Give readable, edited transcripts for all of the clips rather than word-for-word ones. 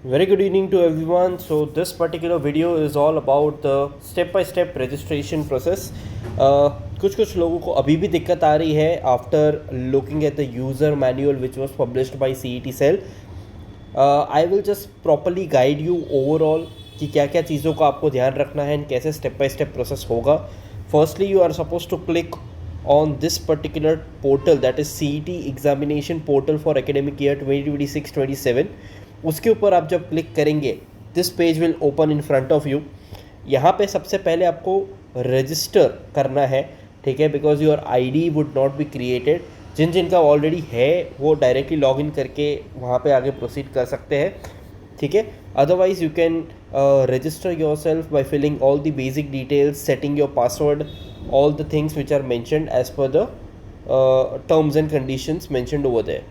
Very good evening to everyone. So this particular video is all about the step-by-step registration process. कुछ लोगों को अभी भी दिक्कत आ रही है after looking at the user manual which was published by CET cell. I will just properly guide you overall कि क्या क्या चीज़ों का आपको ध्यान रखना है एंड कैसे स्टेप बाय स्टेप प्रोसेस होगा. Firstly you are suppose to click on this particular portal, that is CET examination portal for academic year 2026-27. उसके ऊपर आप जब क्लिक करेंगे this page will open in front of you. यहाँ पे सबसे पहले आपको रजिस्टर करना है, ठीक है, because your ID would not be created. जिनका ऑलरेडी है वो डायरेक्टली लॉग इन करके वहाँ पे आगे प्रोसीड कर सकते हैं, ठीक है. Otherwise you can register yourself by filling all the basic details, setting your password, all the things which are mentioned as per the terms and conditions mentioned over there,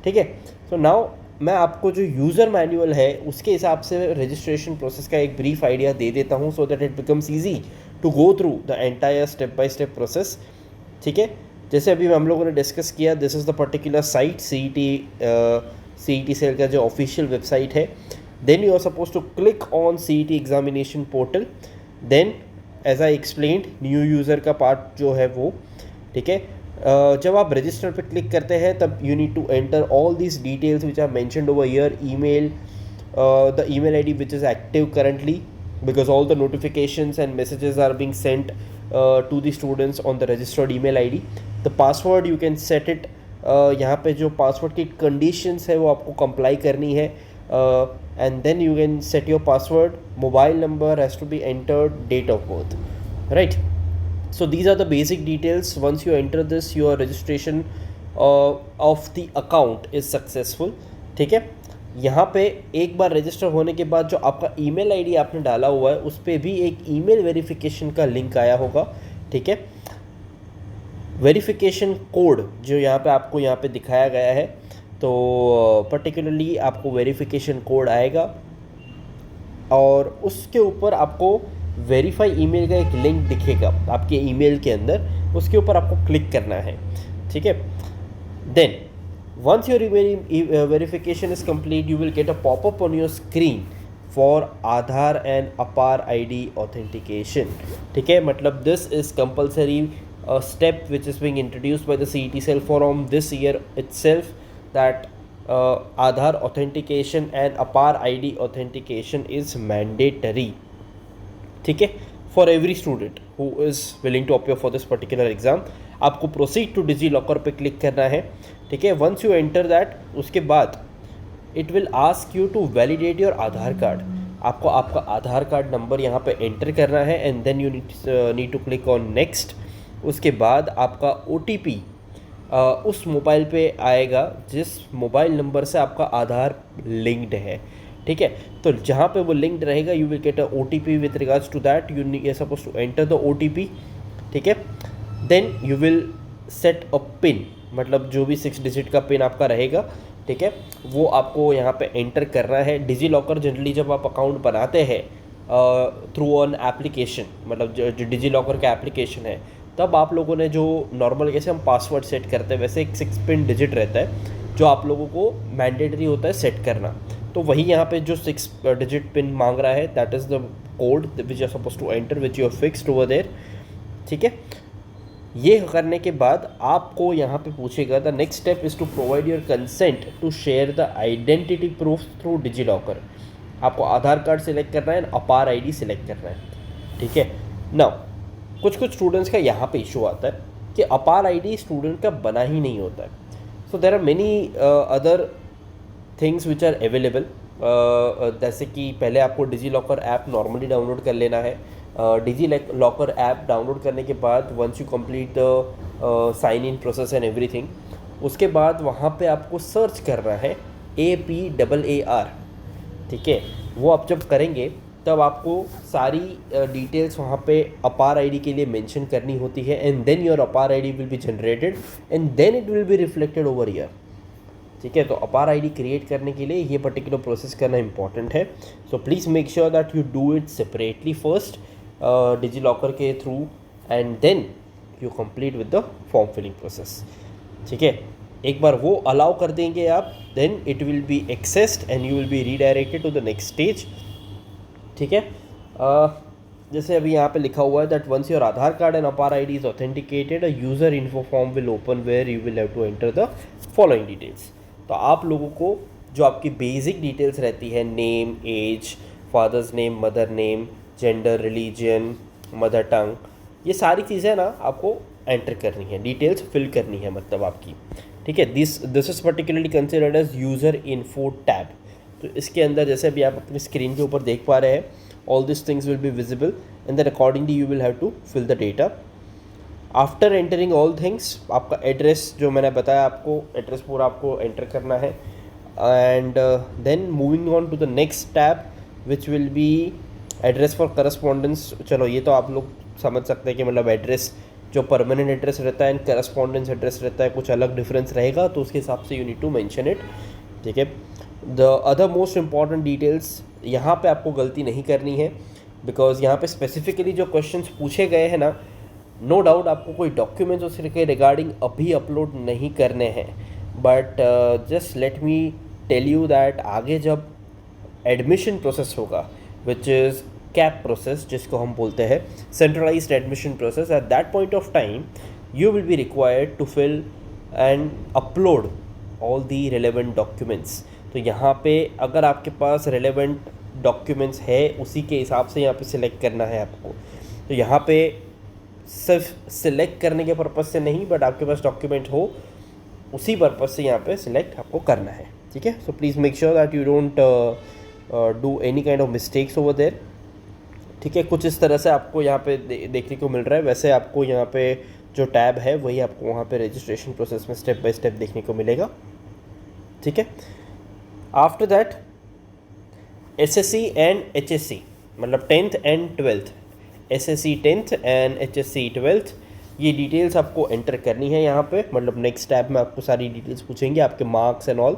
ठीक है. so now मैं आपको जो user manual है उसके हिसाब से registration process का एक ब्रीफ आइडिया दे देता हूँ so that it becomes easy to go through the entire step by step process, ठीक है. जैसे अभी हम लोगों ने डिस्कस किया, this is the particular site CET cell का जो ऑफिशियल वेबसाइट है. Then you are suppose to click on CET examination portal. Then as I explained new user का पार्ट जो है वो, ठीक है. जब आप रजिस्टर पे क्लिक करते हैं तब you need to enter all these details which are mentioned over here. Email, the email ID which is active currently because all the notifications and messages are being sent to the students on the registered email ID. The password you can set it. यहाँ पे जो password की conditions है वो आपको comply करनी है. And then you can set your password. Mobile number has to be entered, date of birth, right? So these are the basic details. Once you enter this, your registration of the account is successful, ठीक है. यहाँ पे एक बार register होने के बाद जो आपका ईमेल आईडी आपने डाला हुआ है उस पर भी एक ईमेल वेरिफिकेशन का लिंक आया होगा, ठीक है. वेरिफिकेशन कोड जो यहाँ पे आपको यहाँ पे दिखाया गया है, तो पर्टिकुलरली आपको वेरिफिकेशन कोड आएगा और उसके ऊपर आपको वेरीफाई ईमेल का एक लिंक दिखेगा आपके ईमेल के अंदर, उसके ऊपर आपको क्लिक करना है, ठीक है. Then once your verification is complete you will get a popup on your screen for Aadhaar and APAAR ID authentication, ठीक है. मतलब this is compulsory step which is being introduced by the CET cell from this year itself, that Aadhaar authentication and APAR ID authentication is mandatory, ठीक है, for every student who is willing to appear for this particular exam. आपको proceed to DigiLocker पे click करना है, ठीक है. once you enter that, उसके बाद it will ask you to validate your Aadhaar card. आपको आपका आधार कार्ड नंबर यहाँ पे एंटर करना है and then you need to click on next. उसके बाद आपका OTP उस मोबाइल पे आएगा जिस मोबाइल नंबर से आपका आधार लिंक्ड है, ठीक है. तो जहाँ पे वो लिंक्ड रहेगा you will get a OTP with regards to that. You suppose to enter the OTP, ठीक है. Then you will set a pin, मतलब जो भी 6 डिजिट का पिन आपका रहेगा, ठीक है, वो आपको यहाँ पे एंटर करना है. डिजीलॉकर जनरली जब आप अकाउंट बनाते हैं थ्रू ऑन एप्लीकेशन, मतलब जो डिजीलॉकर का एप्लीकेशन है, तब आप लोगों ने जो नॉर्मल कैसे हम पासवर्ड सेट करते हैं वैसे एक 6 पिन डिजिट रहता है जो आप लोगों को मैंडेटरी होता है सेट करना. तो वही यहाँ पे जो 6 डिजिट पिन मांग रहा है that is the code which are suppose to enter which you are fixed over there, ठीक है. ये करने के बाद आपको यहाँ पे पूछेगा the next step is to provide your consent to share the identity proof through DigiLocker. आपको आधार कार्ड सेलेक्ट करना है, अपार ID सेलेक्ट करना है, ठीक है. नाउ कुछ स्टूडेंट्स का यहाँ पे इशू आता है कि अपार ID स्टूडेंट का बना ही नहीं होता है. So there are many other things which are available. जैसे कि पहले आपको डिजीलॉकर ऐप नॉर्मली डाउनलोड कर लेना है. डिजीलॉकर ऐप डाउनलोड करने के बाद once you complete the sign in process and everything, उसके बाद वहाँ पे आपको सर्च करना है APAAR, ठीक है. वो आप जब करेंगे तब आपको सारी डिटेल्स वहाँ पे अपार ID के लिए मेंशन करनी होती है and then your APAAR ID will be generated and then it will be reflected over here, ठीक है. तो अपार ID क्रिएट करने के लिए ये पर्टिकुलर प्रोसेस करना इंपॉर्टेंट है. So please make sure that you do it separately first DigiLocker के through and then you complete with the form filling process, ठीक है. एक बार वो अलाउ कर देंगे आप, then it will be accessed and you will be redirected to the next stage. ठीक है, जैसे अभी यहाँ पे लिखा हुआ है that once your Aadhaar card and APAAR I D is authenticated, a user info form will open where you will have to enter the following details. तो आप लोगों को जो आपकी बेसिक डिटेल्स रहती है, name, age, father's name, mother name, gender, religion, mother tongue, ये सारी चीज़ें ना आपको एंटर करनी है, डिटेल्स फिल करनी है मतलब आपकी। ठीक है, this is particularly considered as user info tab. तो इसके अंदर जैसे अभी आप अपनी स्क्रीन के ऊपर देख पा रहे हैं, all this things will be visible and then accordingly you will have to fill the data. After entering all things, आपका एड्रेस जो मैंने बताया आपको, एड्रेस पूरा आपको एंटर करना है and then moving on to the next tab which will be address for correspondence. चलो ये तो आप लोग समझ सकते हैं कि मतलब एड्रेस जो परमानेंट एड्रेस रहता है एंड करस्पॉन्डेंस एड्रेस रहता है, कुछ अलग डिफरेंस रहेगा, तो उसके हिसाब से you need to mention it. ठीक है, the other most important details, यहाँ पे आपको गलती नहीं करनी है बिकॉज यहाँ पे स्पेसिफिकली जो क्वेश्चंस पूछे गए हैं ना, नो डाउट आपको कोई डॉक्यूमेंट्स उसके रिगार्डिंग अभी अपलोड नहीं करने हैं, but just let me tell you that आगे जब एडमिशन प्रोसेस होगा विच इज़ कैप प्रोसेस जिसको हम बोलते हैं, centralised admission process, at that point of time you will be required to fill and upload all the relevant documents. तो यहाँ पे अगर आपके पास रिलेवेंट डॉक्यूमेंट्स है उसी के हिसाब से यहाँ पे सिलेक्ट करना है आपको। तो यहाँ पे सिर्फ सिलेक्ट करने के पर्पज़ से नहीं, बट आपके पास डॉक्यूमेंट हो उसी पर्पज़ से यहाँ पे सिलेक्ट आपको करना है। ठीक है, so please make sure that you don't do any kind of mistakes over there. ठीक है, कुछ इस तरह से आपको यहाँ पे देखने को मिल रहा है। वैसे आपको यहाँ पे जो टैब है वही आपको वहाँ पे रजिस्ट्रेशन प्रोसेस में स्टेप बाय स्टेप देखने को मिलेगा। ठीक है, after that SSC and HSC, मतलब 10th and 12th, SSC 10th and HSC 12th, ये डिटेल्स आपको एंटर करनी है यहाँ पे। मतलब नेक्स्ट टैब में आपको सारी डिटेल्स पूछेंगे, आपके मार्क्स एंड ऑल।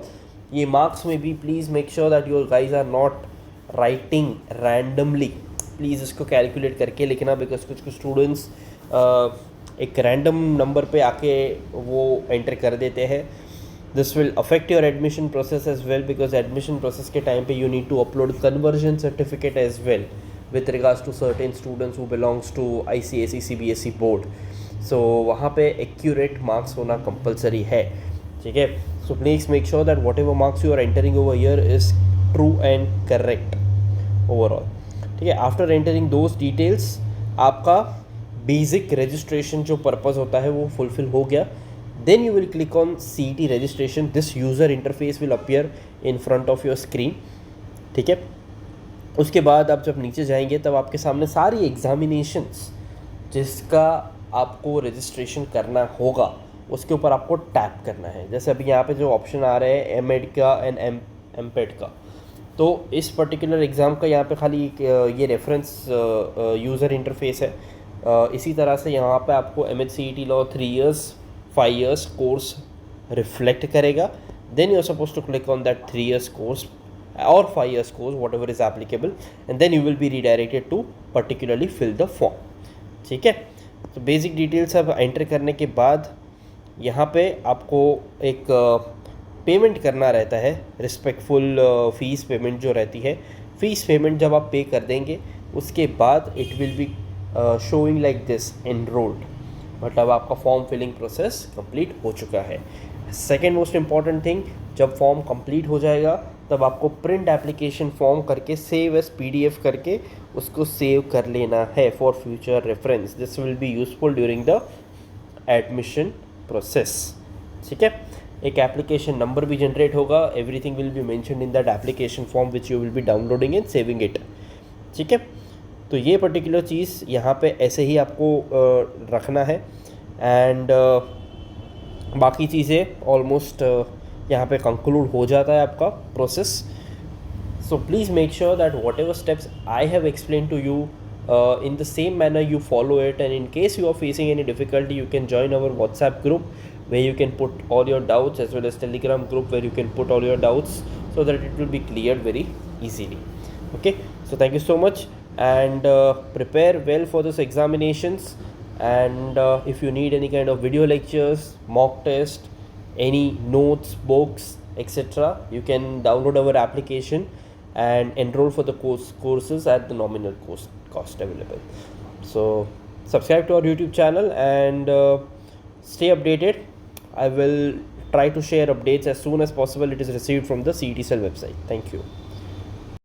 ये मार्क्स में भी please make sure that your guys are not writing randomly, please इसको कैलकुलेट करके लिखना, बिकॉज कुछ कुछ स्टूडेंट्स एक रैंडम नंबर पे आके वो एंटर कर देते हैं। This will affect your admission process as well, because admission process के टाइम पे you need to upload conversion certificate as well with regards to certain students who belongs to ICSE CBSE board. So वहाँ पे accurate marks होना compulsory है। ठीक है, so please make sure that whatever marks you are entering over here is true and correct overall. ठीक है, after entering those details आपका basic registration जो purpose होता है वो fulfill हो गया। Then you will click on CET registration. This user interface will appear in front of your screen. ठीक है, उसके बाद आप जब नीचे जाएंगे तब आपके सामने सारी एग्जामिनेशंस जिसका आपको रजिस्ट्रेशन करना होगा उसके ऊपर आपको टैप करना है। जैसे अभी यहाँ पे जो ऑप्शन आ रहे हैं एमएड का एंड एमपेड का, तो इस पर्टिकुलर एग्ज़ाम का यहाँ पे खाली ये रेफरेंस यूज़र इंटरफेस है। इसी तरह से यहाँ पे आपको MHCET law 3 years 5 years course reflect करेगा। Then you are suppose to click on that 3 years course or 5 years course, whatever is applicable, and then you will be redirected to particularly fill the form. ठीक है, तो basic details अब enter करने के बाद यहाँ पे आपको एक पेमेंट करना रहता है, रिस्पेक्टफुल फ़ीस पेमेंट जो रहती है। फ़ीस पेमेंट जब आप पे कर देंगे उसके बाद it will be showing like this enrolled, मतलब आपका फॉर्म फिलिंग प्रोसेस कंप्लीट हो चुका है। सेकेंड मोस्ट इम्पॉर्टेंट थिंग, जब फॉर्म कंप्लीट हो जाएगा तब आपको प्रिंट एप्लीकेशन फॉर्म करके सेव एज PDF करके उसको सेव कर लेना है for future reference. This will be useful during the admission process. ठीक है, एक एप्लीकेशन नंबर भी जनरेट होगा, everything will be mentioned in that application form which you will B downloading and saving it. ठीक है, तो ये पर्टिकुलर चीज़ यहाँ पे ऐसे ही आपको रखना है एंड बाकी चीज़ें ऑलमोस्ट यहाँ पे कंक्लूड हो जाता है आपका process. So please make sure that whatever steps I have explain to you in the same manner you follow it, and in case you are facing any difficulty you can join our WhatsApp group where you can put all your doubts, as well as Telegram group where you can put all your doubts so that it will be cleared very easily. Okay, so thank you so much and prepare well for this examinations, and if you need any kind of video lectures, mock test, any notes, books, etc., you can download our application and enroll for the courses at the nominal cost available. So subscribe to our YouTube channel and stay updated. I will try to share updates as soon as possible it is received from the CET Cell website. Thank you.